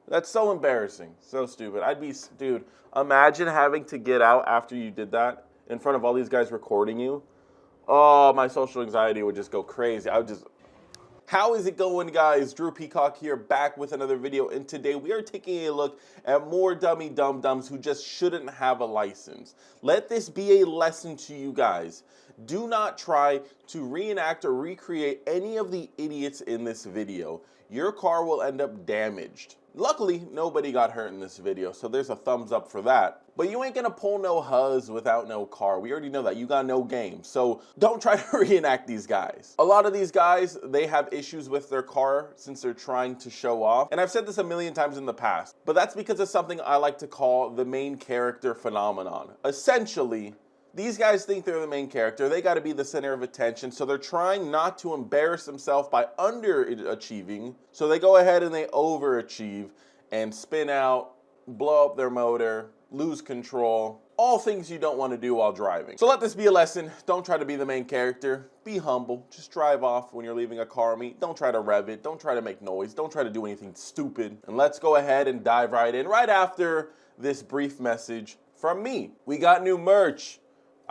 That's so embarrassing. So stupid. Dude, imagine having to get out after you did that in front of all these guys recording you. Oh, my social anxiety would just go crazy. How is it going, guys? Drew Peacock here, back with another video, and today we are taking a look at more dummy dum-dums who just shouldn't have a license. Let this be a lesson to you guys. Do not try to reenact or recreate any of the idiots in this video. Your car will end up damaged. Luckily, nobody got hurt in this video, so there's a thumbs up for that. But you ain't gonna pull no huzz without no car. We already know that. You got no game. So don't try to reenact these guys. A lot of these guys, they have issues with their car since they're trying to show off. And I've said this a million times in the past, but that's because of something I like to call the main character phenomenon. Essentially, these guys think they're the main character. They got to be the center of attention. So they're trying not to embarrass themselves by underachieving. So they go ahead and they overachieve and spin out, blow up their motor, lose control. All things you don't want to do while driving. So let this be a lesson. Don't try to be the main character. Be humble. Just drive off when you're leaving a car meet. Don't try to rev it. Don't try to make noise. Don't try to do anything stupid. And let's go ahead and dive right in right after this brief message from me. We got new merch.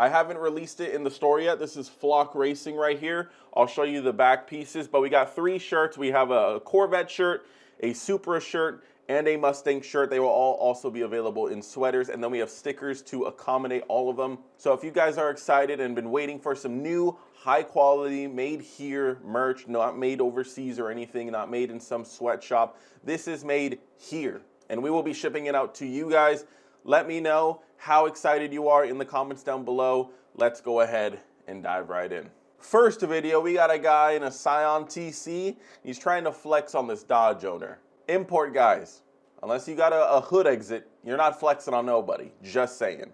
I haven't released it in the store yet. This is Flock Racing right here. I'll show you the back pieces, but we got 3 shirts. We have a Corvette shirt, a Supra shirt, and a Mustang shirt. They will all also be available in sweaters, and then we have stickers to accommodate all of them. So if you guys are excited and been waiting for some new high quality, made here merch, not made overseas or anything, not made in some sweatshop, this is made here, and we will be shipping it out to you guys. Let me know how excited you are in the comments down below. Let's go ahead and dive right in. First video, we got a guy in a Scion TC. He's trying to flex on this Dodge owner. Import guys, unless you got a hood exit, you're not flexing on nobody. Just saying.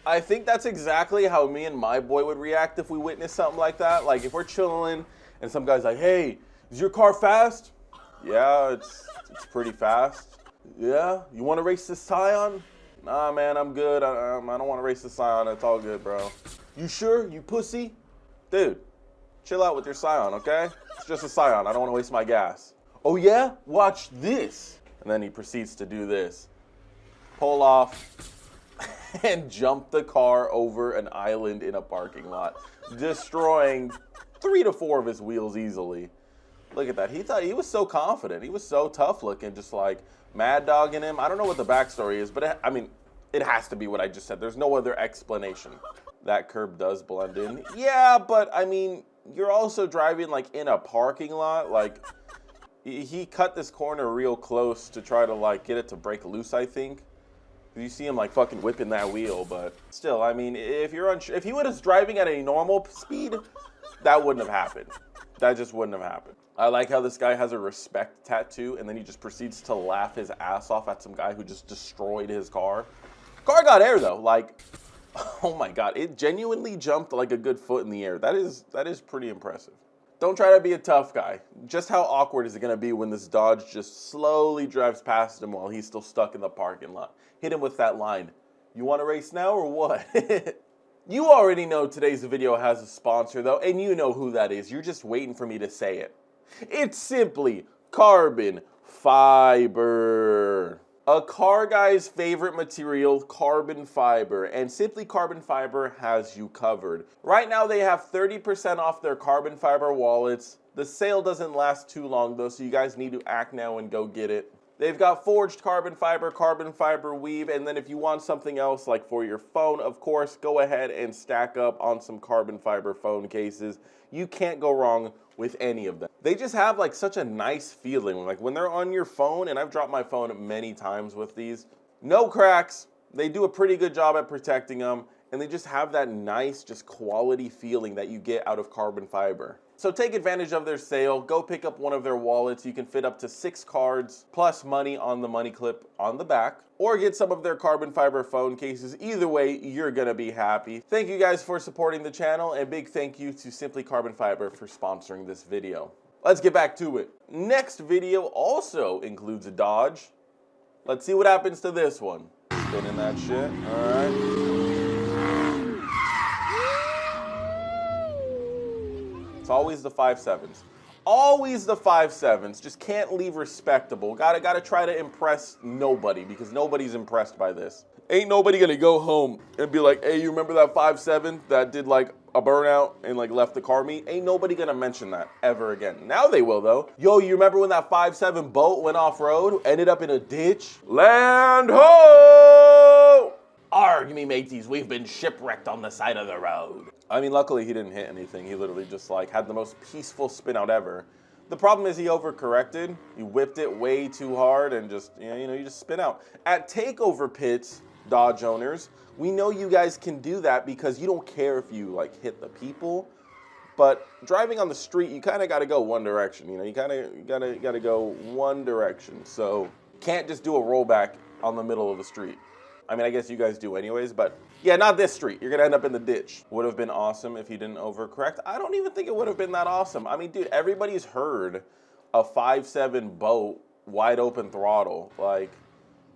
I think that's exactly how me and my boy would react if we witnessed something like that. Like if we're chilling and some guy's like, hey, is your car fast? Yeah, it's pretty fast. Yeah, you want to race this Scion? Nah, man, I'm good. I don't want to race the Scion. It's all good, bro. You sure? You pussy? Dude, chill out with your Scion, okay? It's just a Scion. I don't want to waste my gas. Oh, yeah? Watch this. And then he proceeds to do this. Pull off and jump the car over an island in a parking lot, destroying 3 to 4 of his wheels easily. Look at that. He thought he was so confident. He was so tough looking, just like mad dogging him. I don't know what the backstory is, but I mean, it has to be what I just said. There's no other explanation. That curb does blend in. Yeah, but I mean, you're also driving like in a parking lot. Like he cut this corner real close to try to like get it to break loose, I think. You see him like fucking whipping that wheel, but still, I mean, if you're unsure, if he was driving at a normal speed, that wouldn't have happened. That just wouldn't have happened. I like how this guy has a respect tattoo, and then he just proceeds to laugh his ass off at some guy who just destroyed his car. Car got air though, like, oh my God, it genuinely jumped like a good foot in the air. That is pretty impressive. Don't try to be a tough guy. Just how awkward is it gonna be when this Dodge just slowly drives past him while he's still stuck in the parking lot? Hit him with that line. You wanna race now or what? You already know today's video has a sponsor though, and you know who that is. You're just waiting for me to say it. It's simply carbon fiber. A car guy's favorite material, carbon fiber, and Simply Carbon Fiber has you covered. Right now they have 30% off their carbon fiber wallets. The sale doesn't last too long though, so you guys need to act now and go get it. They've got forged carbon fiber weave, and then if you want something else like for your phone, of course, go ahead and stack up on some carbon fiber phone cases. You can't go wrong with any of them. They just have like such a nice feeling, like when they're on your phone, and I've dropped my phone many times with these. No cracks. They do a pretty good job at protecting them, and they just have that nice, just quality feeling that you get out of carbon fiber. So take advantage of their sale. Go pick up one of their wallets. You can fit up to 6 cards plus money on the money clip on the back, or get some of their carbon fiber phone cases. Either way, you're gonna be happy. Thank you guys for supporting the channel, and big thank you to Simply Carbon Fiber for sponsoring this video. Let's get back to it. Next video also includes a Dodge. Let's see what happens to this one. Spinning that shit. All right. It's always the 5.7s. Always the 5.7s. Just can't leave respectable. Gotta try to impress nobody because nobody's impressed by this. Ain't nobody gonna go home and be like, hey, you remember that 5.7 that did like a burnout and like left the car meet? Ain't nobody gonna mention that ever again. Now they will though. Yo, you remember when that 5.7 boat went off road, ended up in a ditch? Land ho! Arg me mateys, we've been shipwrecked on the side of the road. I mean, luckily he didn't hit anything. He literally just like had the most peaceful spin out ever. The problem is he overcorrected. He whipped it way too hard and just, you just spin out. At takeover pits, Dodge owners, we know you guys can do that because you don't care if you like hit the people. But driving on the street, you kind of got to go one direction. You gotta go one direction. So can't just do a rollback on the middle of the street. I mean, I guess you guys do anyways, but yeah, not this street. You're gonna end up in the ditch. Would have been awesome if he didn't overcorrect. I don't even think it would have been that awesome. I mean, dude, everybody's heard a 5.7 boat, wide open throttle. Like,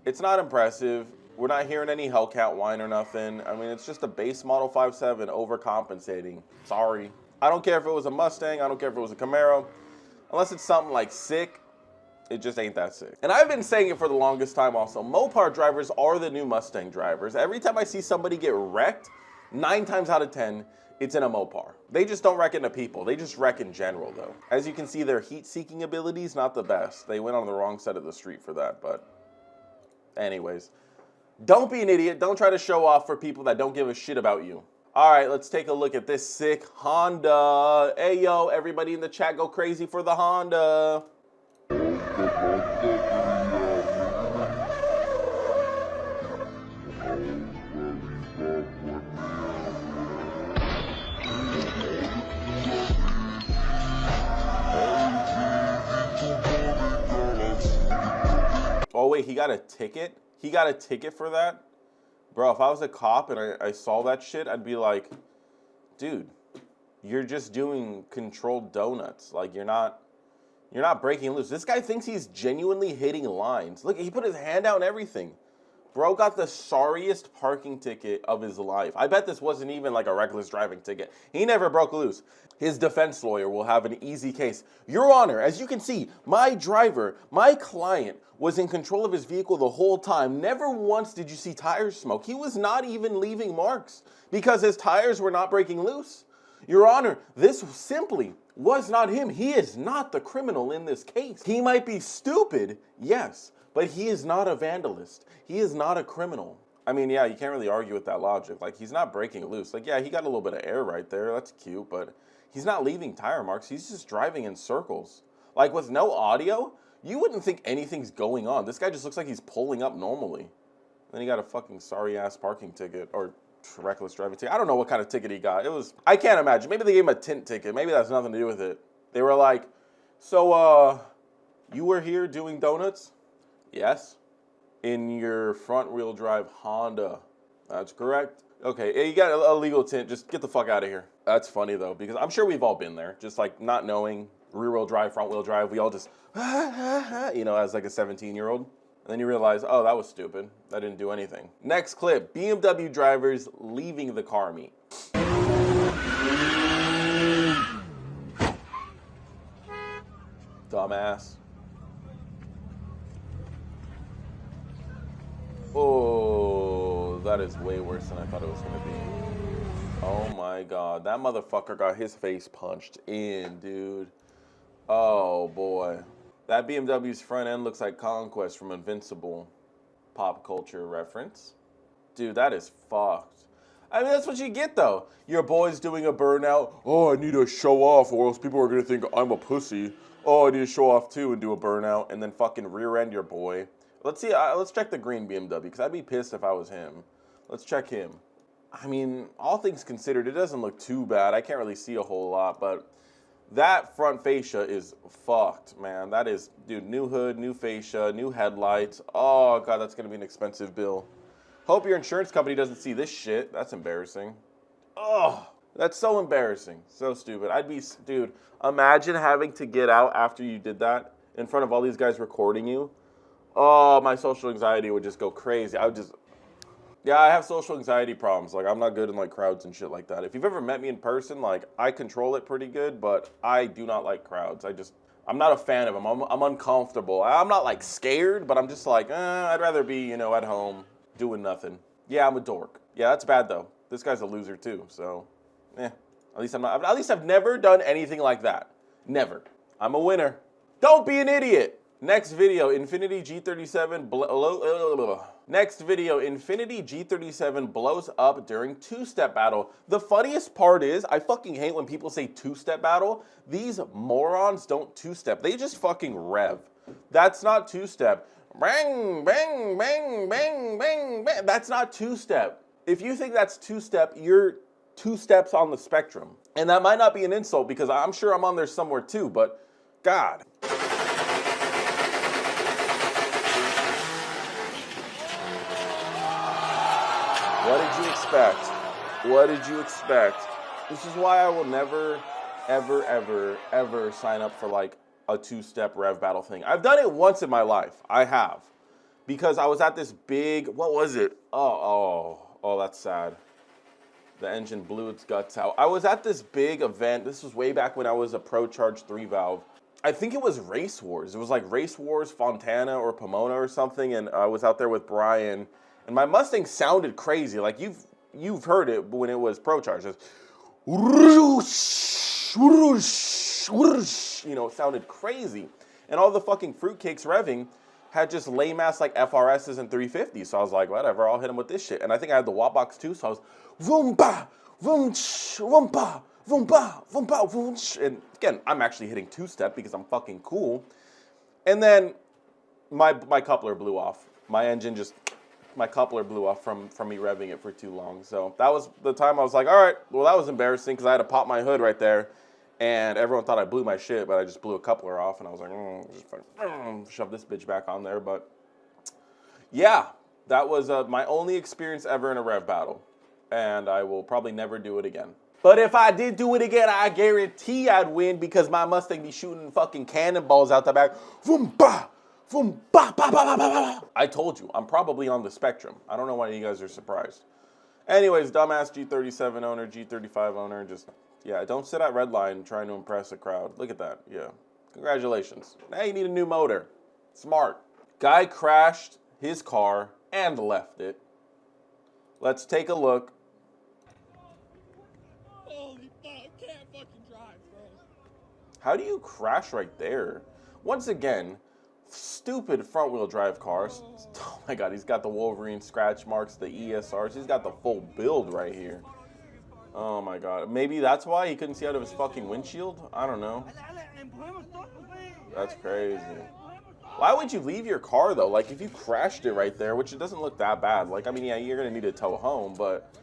it's not impressive. We're not hearing any Hellcat whine or nothing. I mean, it's just a base model 5.7 overcompensating. Sorry. I don't care if it was a Mustang. I don't care if it was a Camaro. Unless it's something like sick, it just ain't that sick. And I've been saying it for the longest time also. Mopar drivers are the new Mustang drivers. Every time I see somebody get wrecked, 9 times out of 10, it's in a Mopar. They just don't wreck into people. They just wreck in general though. As you can see, their heat-seeking abilities, not the best. They went on the wrong side of the street for that, but anyways. Don't be an idiot. Don't try to show off for people that don't give a shit about you. All right, let's take a look at this sick Honda. Hey, yo, everybody in the chat go crazy for the Honda. Oh, wait, he got a ticket? He got a ticket for that? Bro, if I was a cop and I saw that shit, I'd be like, dude, you're just doing controlled donuts. Like, you're not breaking loose. This guy thinks he's genuinely hitting lines. Look, he put his hand out and everything. Bro got the sorriest parking ticket of his life. I bet this wasn't even like a reckless driving ticket. He never broke loose. His defense lawyer will have an easy case. Your Honor, as you can see, my driver, my client, was in control of his vehicle the whole time. Never once did you see tires smoke. He was not even leaving marks because his tires were not breaking loose. Your Honor, this simply was not him. He is not the criminal in this case. He might be stupid, yes, but he is not a vandalist. He is not a criminal. I mean, yeah, you can't really argue with that logic. Like, he's not breaking loose. Like, yeah, he got a little bit of air right there. That's cute, but he's not leaving tire marks. He's just driving in circles. Like, with no audio, you wouldn't think anything's going on. This guy just looks like he's pulling up normally. Then he got a fucking sorry-ass parking ticket, or reckless driving ticket. I don't know what kind of ticket he got. I can't imagine. Maybe they gave him a tint ticket. Maybe that's nothing to do with it. They were like, so, you were here doing donuts? Yes. In your front-wheel drive Honda. That's correct. Okay, you got a legal tint. Just get the fuck out of here. That's funny, though, because I'm sure we've all been there. Just, like, not knowing rear-wheel drive, front-wheel drive. We all just, as like a 17-year-old. And then you realize, oh, that was stupid. That didn't do anything. Next clip, BMW drivers leaving the car meet. Dumbass. Oh, that is way worse than I thought it was going to be. Oh my God, that motherfucker got his face punched in, dude. Oh boy. That BMW's front end looks like Conquest from Invincible. Pop culture reference. Dude, that is fucked. I mean, that's what you get, though. Your boy's doing a burnout. Oh, I need to show off or else people are going to think I'm a pussy. Oh, I need to show off, too, and do a burnout. And then fucking rear-end your boy. Let's see. Let's check the green BMW, because I'd be pissed if I was him. Let's check him. I mean, all things considered, it doesn't look too bad. I can't really see a whole lot, but that front fascia is fucked, man. That is, dude, new hood, new fascia, new headlights. Oh, God, that's going to be an expensive bill. Hope your insurance company doesn't see this shit. That's embarrassing. Oh, that's so embarrassing. So stupid. Dude, imagine having to get out after you did that in front of all these guys recording you. Oh, my social anxiety would just go crazy. I would just, Yeah, I have social anxiety problems. Like, I'm not good in like crowds and shit like that. If you've ever met me in person, like, I control it pretty good, but I do not like crowds. I'm not a fan of them. I'm uncomfortable. I'm not like scared, but I'm just like, I'd rather be, you know, at home doing nothing. Yeah, I'm a dork. Yeah, that's bad though. This guy's a loser too. So, at least I'm not. At least I've never done anything like that. Never. I'm a winner. Don't be an idiot. Next video, Infiniti G37 Next video, Infiniti G37 blows up during two-step battle. The funniest part is, I fucking hate when people say two-step battle. These morons don't two-step. They just fucking rev. That's not two-step. Bang, bang, bang, bang, bang, bang. That's not two-step. If you think that's two-step, you're two steps on the spectrum. And that might not be an insult because I'm sure I'm on there somewhere too, but God. What did you expect? What did you expect? This is why I will never, ever, ever, ever sign up for like a two-step rev battle thing. I've done it once in my life. I have. Because I was at this big, what was it? Oh, that's sad. The engine blew its guts out. I was at this big event. This was way back when I was a Pro Charge 3 valve. I think it was Race Wars. It was like Race Wars, Fontana or Pomona or something. And I was out there with Brian. And my Mustang sounded crazy. Like you've heard it when it was Pro Charge. You know, it sounded crazy. And all the fucking fruitcakes revving had just lame ass like FRSs and 350s. So I was like, whatever, I'll hit them with this shit. And I think I had the Watt box too. So I was voomba, voomch, voomba, voomba, voomba, voomch. And again, I'm actually hitting two-step because I'm fucking cool. And then my coupler blew off. My coupler blew off from me revving it for too long. So that was the time I was like, all right, well, that was embarrassing because I had to pop my hood right there. And everyone thought I blew my shit, but I just blew a coupler off. And I was like, just shove this bitch back on there. But yeah, that was my only experience ever in a rev battle. And I will probably never do it again. But if I did do it again, I guarantee I'd win because my Mustang be shooting fucking cannonballs out the back. Vroom, bah! Vroom, bah, bah, bah, bah, bah, bah. I told you, I'm probably on the spectrum. I don't know why you guys are surprised. Anyways, dumbass G37 owner, G35 owner, just, yeah, don't sit at red line trying to impress a crowd. Look at that, yeah. Congratulations. Now you need a new motor. Smart. Guy crashed his car and left it. Let's take a look. Holy fuck, I can't fucking drive, bro. How do you crash right there? Once again, stupid front wheel drive cars. Oh my god, he's got the Wolverine scratch marks, the ESRs. He's got the full build right here. Oh my god. Maybe that's why he couldn't see out of his fucking windshield? I don't know. That's crazy. Why would you leave your car though? Like if you crashed it right there, which it doesn't look that bad. Like, I mean, yeah, you're gonna need to tow home, but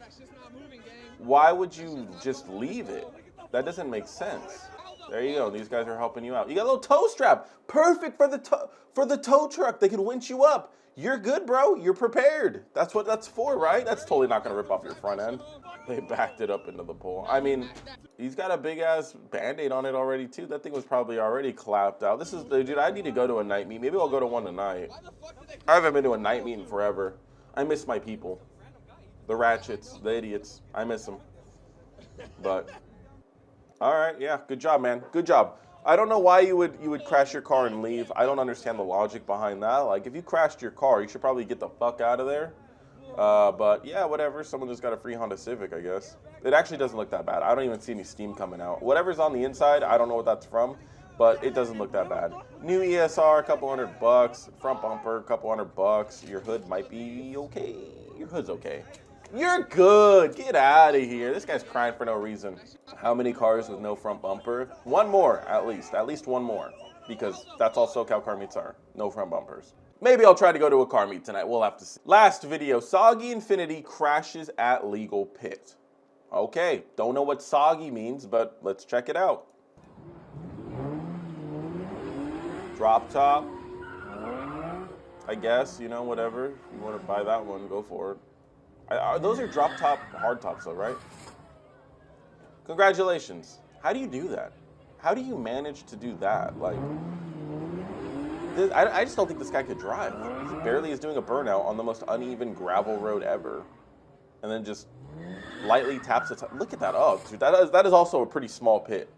why would you just leave it? That doesn't make sense. There you go. These guys are helping you out. You got a little tow strap. Perfect for the tow truck. They can winch you up. You're good, bro. You're prepared. That's what that's for, right? That's totally not going to rip off your front end. They backed it up into the pole. I mean, he's got a big-ass Band-Aid on it already, too. That thing was probably already clapped out. This is, dude, I need to go to a night meet. Maybe I'll go to one tonight. I haven't been to a night meet in forever. I miss my people. The ratchets, the idiots. I miss them. But... all right, yeah, good job, man. Good job. I don't know why you would crash your car and leave. I don't understand the logic behind that. Like, if you crashed your car, you should probably get the fuck out of there. But yeah, whatever. Someone just got a free Honda Civic, I guess. It actually doesn't look that bad. I don't even see any steam coming out. Whatever's on the inside, I don't know what that's from, but it doesn't look that bad. New ESR, a couple $100. Front bumper, a couple $100. Your hood might be okay. Your hood's okay. You're good. Get out of here. This guy's crying for no reason. How many cars with no front bumper? One more, at least. At least one more. Because that's all SoCal car meets are. No front bumpers. Maybe I'll try to go to a car meet tonight. We'll have to see. Last video. Soggy Infiniti crashes at legal pit. Okay. Don't know what soggy means, but let's check it out. Drop top. I guess, you know, whatever. If you want to buy that one, go for it. Those are drop top hard tops though, right? Congratulations. How do you do that? How do you manage to do that? Like, I just don't think this guy could drive. He barely is doing a burnout on the most uneven gravel road ever. And then just lightly taps the look at that. Oh, dude, that is also a pretty small pit.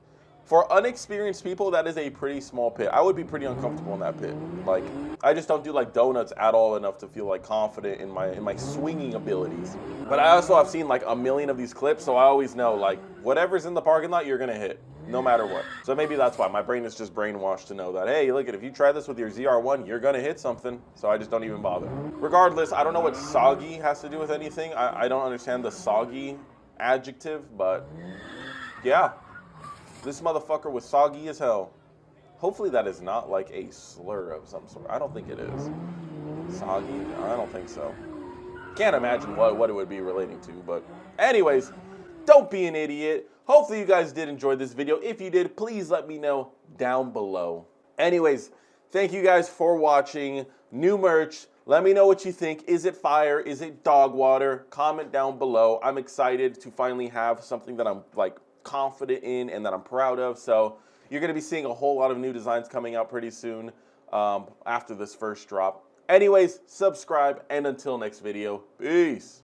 For unexperienced people, that is a pretty small pit. I would be pretty uncomfortable in that pit. Like, I just don't do like donuts at all enough to feel like confident in my swinging abilities. But I also have seen like a million of these clips, so I always know like whatever's in the parking lot, you're gonna hit, no matter what. So maybe that's why my brain is just brainwashed to know that, hey, look, if you try this with your ZR1, you're gonna hit something. So I just don't even bother. Regardless, I don't know what soggy has to do with anything. I don't understand the soggy adjective, but yeah. This motherfucker was soggy as hell. Hopefully that is not like a slur of some sort. I don't think it is. Soggy? I don't think so. Can't imagine what it would be relating to, but anyways, don't be an idiot. Hopefully you guys did enjoy this video. If you did, please let me know down below. Anyways, thank you guys for watching. New merch. Let me know what you think. Is it fire? Is it dog water? Comment down below. I'm excited to finally have something that I'm like confident in and that I'm proud of. So you're going to be seeing a whole lot of new designs coming out pretty soon after this first drop. Anyways, subscribe, and until next video, peace.